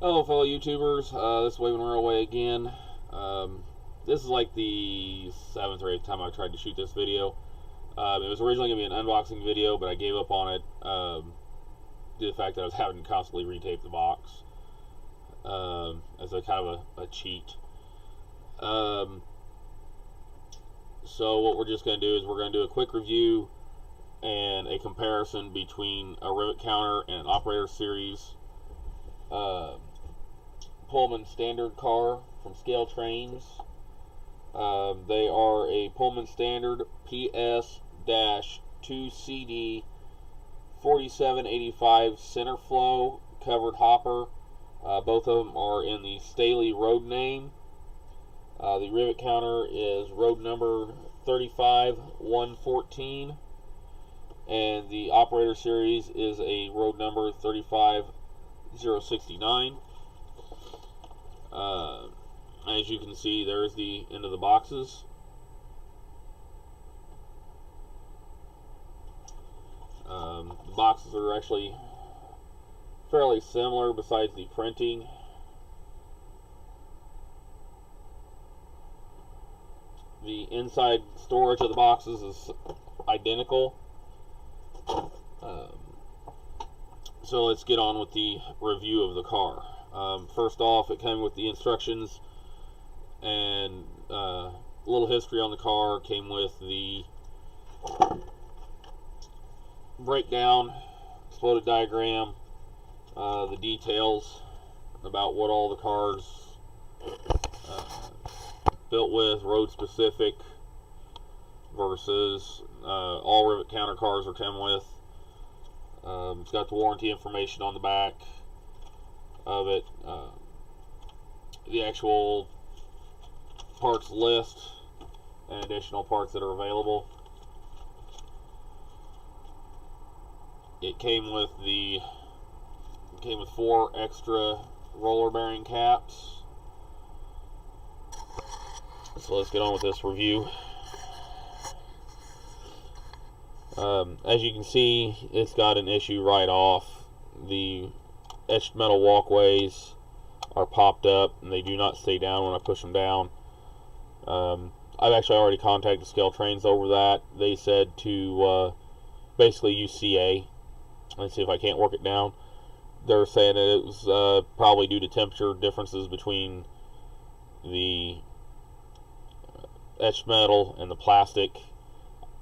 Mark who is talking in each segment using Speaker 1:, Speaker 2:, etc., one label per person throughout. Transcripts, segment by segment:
Speaker 1: Hello, fellow YouTubers. This is Waving Railway again. This is like the 7th or 8th time I tried to shoot this video. It was originally going to be an unboxing video, but I gave up on it due to the fact that I was having to constantly retape the box as a kind of a cheat. So what we're just going to do is we're going to do a quick review and a comparison between a Rivet Counter and an Operator Series Pullman Standard car from Scale Trains. They are a Pullman Standard PS-2CD 4785 center flow covered hopper. Both of them are in the Staley road name. The Rivet Counter is road number 35114, and the Operator Series is a road number 35069. As you can see, there's the end of the boxes. The boxes are actually fairly similar besides the printing. The inside storage of the boxes is identical. So let's get on with the review of the car. First off, it came with the instructions and a little history on the car. Came with the breakdown, exploded diagram, the details about what all the cars built with, road specific versus all Rivet Counter cars are come with. It's got the warranty information on the back of it, the actual parts list and additional parts that are available. It came with 4 extra roller bearing caps. So let's get on with this review. As you can see, it's got an issue right off. The etched metal walkways are popped up and they do not stay down when I push them down. I've actually already contacted Scale Trains over that. They said to basically use CA and see if I can't work it down. They're saying that it was probably due to temperature differences between the etched metal and the plastic.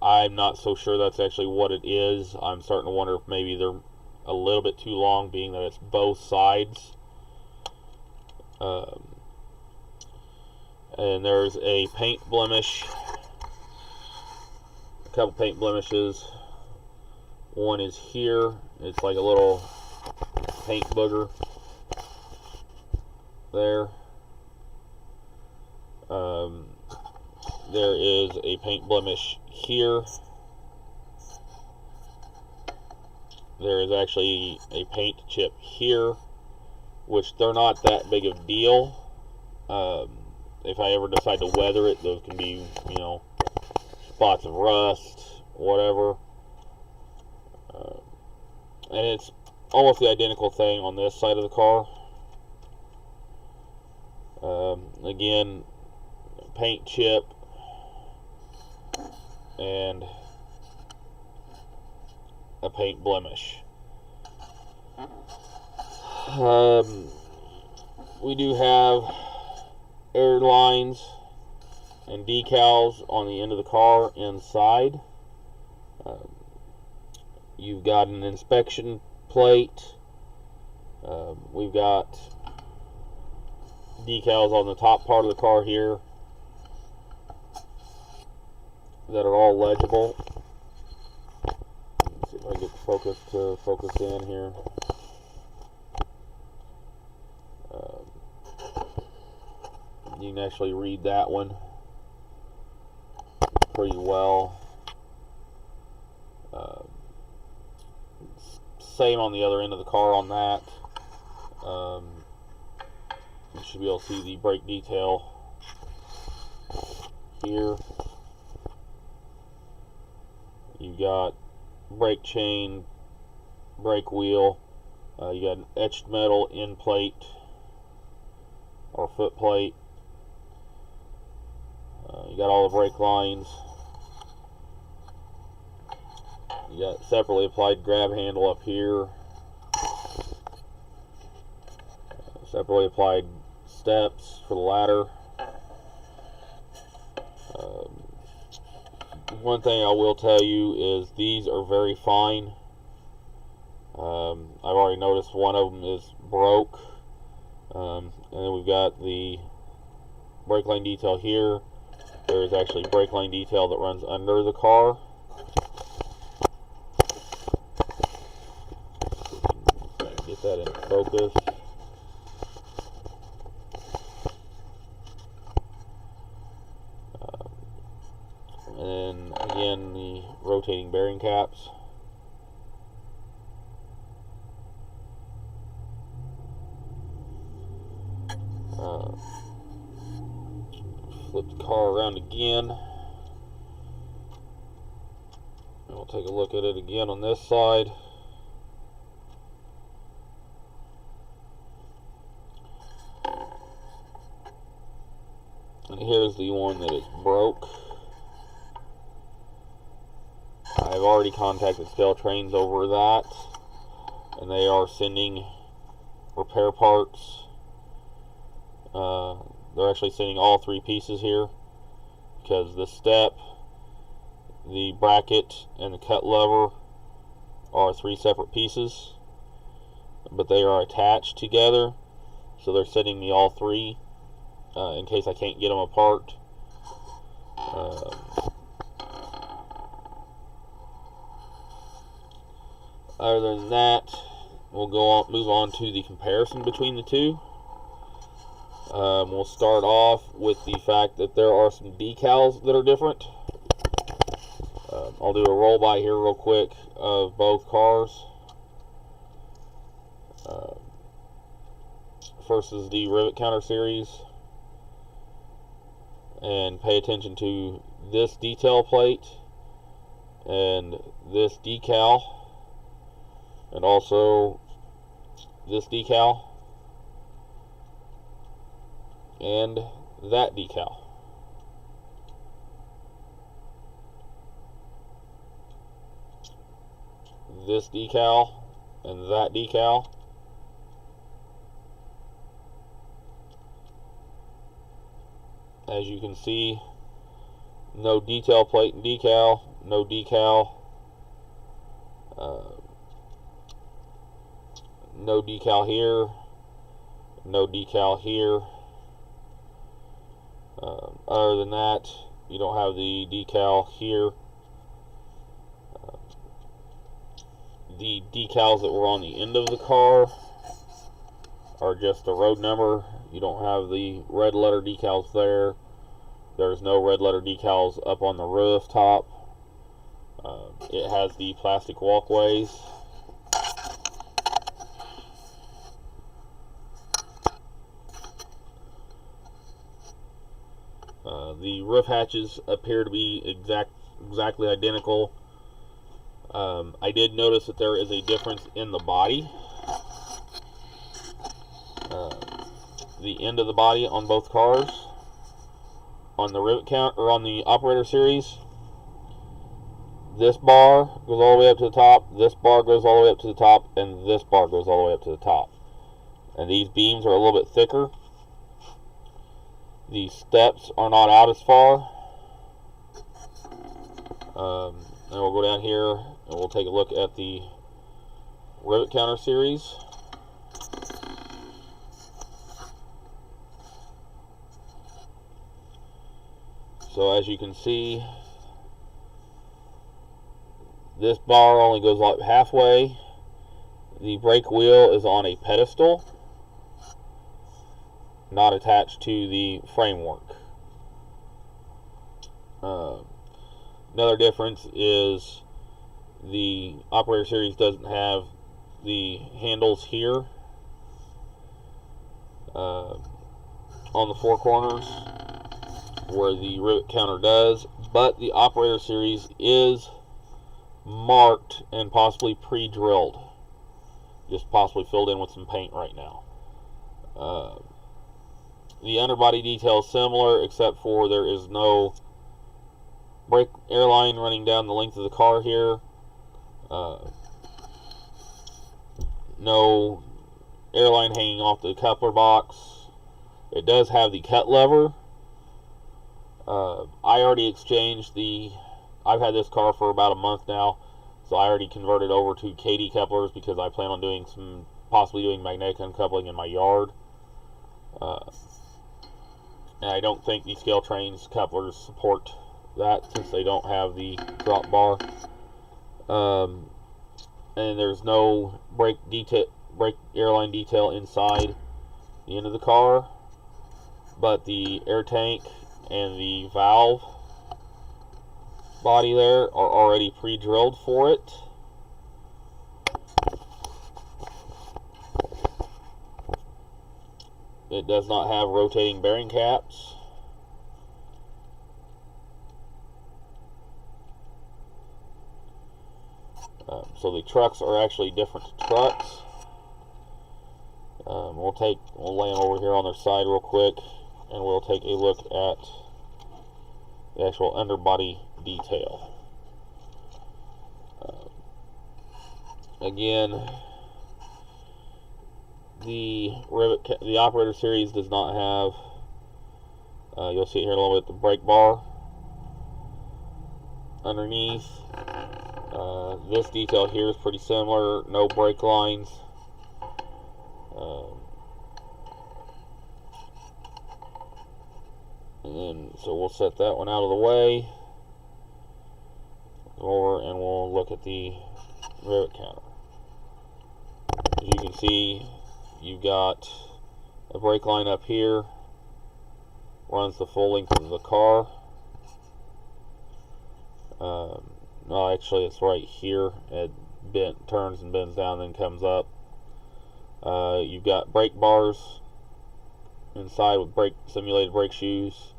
Speaker 1: I'm not so sure that's actually what it is. I'm starting to wonder if maybe they're a little bit too long, being that it's both sides. And there's a paint blemish, a couple paint blemishes. One is here. It's like a little paint booger there. There is a paint blemish here. There is actually a paint chip here, which they're not that big of a deal. If I ever decide to weather it, those can be, you know, spots of rust, whatever. And it's almost the identical thing on this side of the car. Again, paint chip and a paint blemish. We do have air lines and decals on the end of the car inside. You've got an inspection plate. We've got decals on the top part of the car here that are all legible. Let's see if I get the focus to focus in here. You can actually read that one pretty well. Same on the other end of the car on that. You should be able to see the brake detail here. You've got brake chain, brake wheel. You got an etched metal end plate or foot plate. You got all the brake lines. You got separately applied grab handle up here. Separately applied steps for the ladder. One thing I will tell you is these are very fine. I've already noticed one of them is broke. And then we've got the brake line detail here. There is actually brake line detail that runs under the car. Get that in focus. And then again, the rotating bearing caps. Flip the car around again. And we'll take a look at it again on this side. And here's the one that is broke. I've already contacted Staley Trains over that, and they are sending repair parts. They're actually sending all three pieces here, because the step, the bracket, and the cut lever are three separate pieces, but they are attached together, so they're sending me all three in case I can't get them apart. Other than that, we'll move on to the comparison between the two. We'll start off with the fact that there are some decals that are different. I'll do a roll by here real quick of both cars. First is the Rivet Counter Series, and pay attention to this detail plate and this decal, and also this decal and that decal. This decal and that decal. As you can see, no detail plate and decal, no decal, no decal here, no decal here. Other than that, you don't have the decal here. The decals that were on the end of the car are just the road number. You don't have the red letter decals there. There's no red letter decals up on the rooftop. It has the plastic walkways. The roof hatches appear to be exactly identical. I did notice that there is a difference in the body. The end of the body on both cars, on the Rivet Counter or on the Operator Series, this bar goes all the way up to the top, this bar goes all the way up to the top, and this bar goes all the way up to the top. And these beams are a little bit thicker. The steps are not out as far. And we'll go down here and we'll take a look at the Rivet Counter Series. So as you can see, this bar only goes like halfway. The brake wheel is on a pedestal, not attached to the framework. Another difference is the Operator Series doesn't have the handles here on the four corners where the Rivet Counter does, but the Operator Series is marked and possibly pre-drilled, just possibly filled in with some paint right now. The underbody detail is similar, except for there is no brake airline running down the length of the car here. No airline hanging off the coupler box. It does have the cut lever. I already exchanged I've had this car for about a month now, so I already converted over to KD couplers because I plan on possibly doing magnetic uncoupling in my yard. And I don't think the Scale Trains couplers support that since they don't have the drop bar. And there's no brake airline detail inside the end of the car, but the air tank and the valve body there are already pre-drilled for it. It does not have rotating bearing caps. So the trucks are actually different trucks. We'll lay them over here on their side real quick, and we'll take a look at the actual underbody detail. Again, the Operator Series does not have, you'll see here in a little bit, the brake bar underneath. This detail here is pretty similar, no brake lines. So we'll set that one out of the way. Over and we'll look at the rivet counter. As you can see, you've got a brake line up here, runs the full length of the car. No, actually it's right here. It turns and bends down, then comes up. You've got brake bars inside with simulated brake shoes.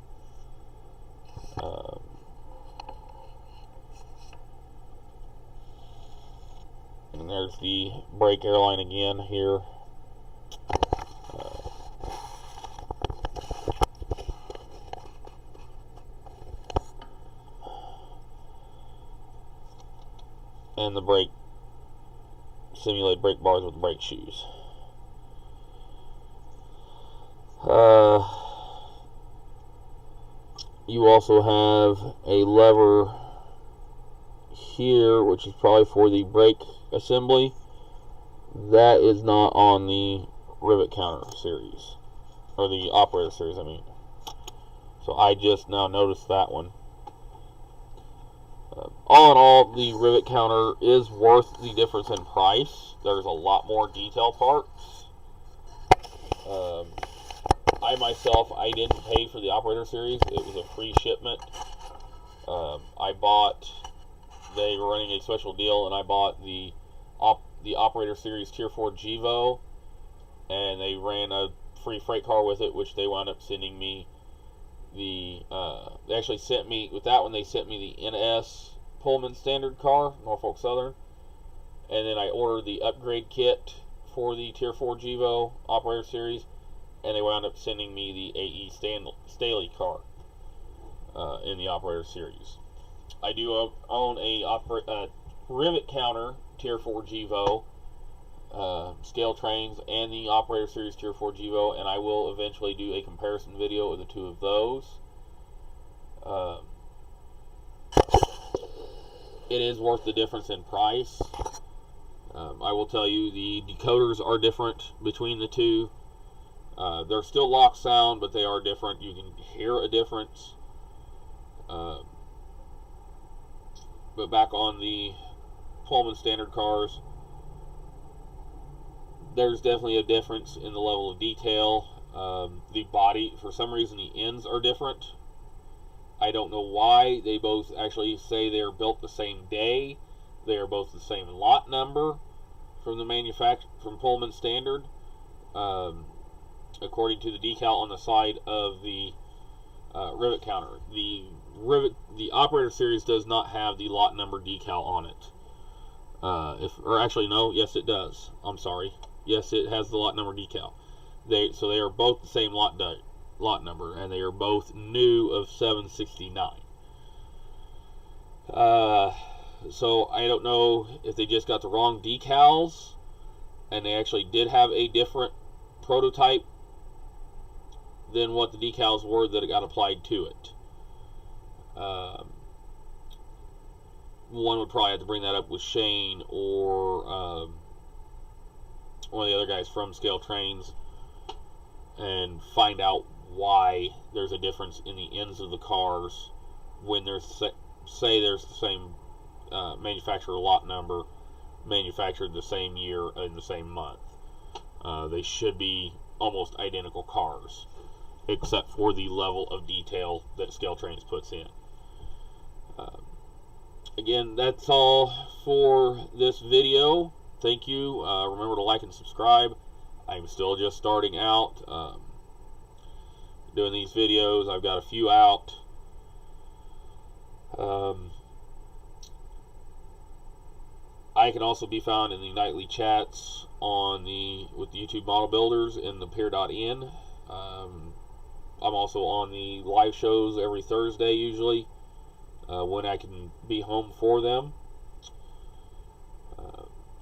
Speaker 1: And there's the brake airline again here. And the simulated brake bars with brake shoes. You also have a lever here, which is probably for the brake assembly. That is not on the Rivet Counter Series, or the Operator Series, I mean. So I just now noticed that one. All in all, the Rivet Counter is worth the difference in price. There's a lot more detail parts. I didn't pay for the Operator Series. It was a free shipment. They were running a special deal, and I bought the Operator Series Tier 4 Gevo, and they ran a free freight car with it, which they wound up sending me they actually sent me, with that one, they sent me the NS Pullman Standard car, Norfolk Southern, and then I ordered the upgrade kit for the Tier 4 Gevo Operator Series, and they wound up sending me the AE Staley car in the Operator Series. I do own a Rivet Counter Tier 4 Gevo, Scale Trains, and the Operator Series Tier 4 Gevo, and I will eventually do a comparison video of the two of those. It is worth the difference in price. I will tell you, the decoders are different between the two. They're still lock sound, but they are different. You can hear a difference. But back on the Pullman Standard cars, there's definitely a difference in the level of detail. The body, for some reason, the ends are different. I don't know why. They both actually say they are built the same day. They are both the same lot number from the from Pullman Standard, according to the decal on the side of the Rivet Counter. The Operator Series does not have the lot number decal on it. Or actually, no, yes it does. I'm sorry. Yes, it has the lot number decal. So they are both the same lot lot number, and they are both new of 769. So I don't know if they just got the wrong decals and they actually did have a different prototype than what the decals were that it got applied to it. One would probably have to bring that up with Shane or one of the other guys from Scale Trains and find out why there's a difference in the ends of the cars when there's, say there's the same manufacturer lot number, manufactured the same year in the same month. They should be almost identical cars, except for the level of detail that Scale Trains puts in. Again, that's all for this video. Thank you. Remember to like and subscribe. I'm still just starting out doing these videos. I've got a few out. I can also be found in the nightly chats with YouTube model builders in the Pier.in. I'm also on the live shows every Thursday usually, when I can be home for them.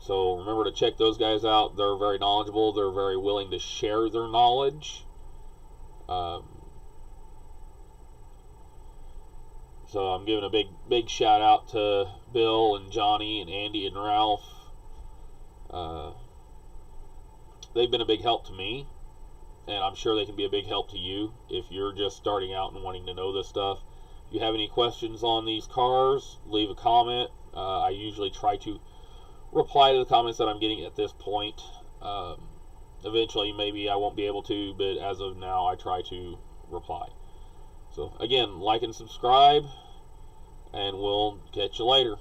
Speaker 1: So remember to check those guys out. They're very knowledgeable. They're very willing to share their knowledge. So I'm giving a big shout out to Bill and Johnny and Andy and Ralph. They've been a big help to me, and I'm sure they can be a big help to you if you're just starting out and wanting to know this stuff. If you have any questions on these cars, leave a comment. I usually try to reply to the comments that I'm getting at this point. Eventually, maybe I won't be able to, but as of now, I try to reply. So, again, like and subscribe, and we'll catch you later.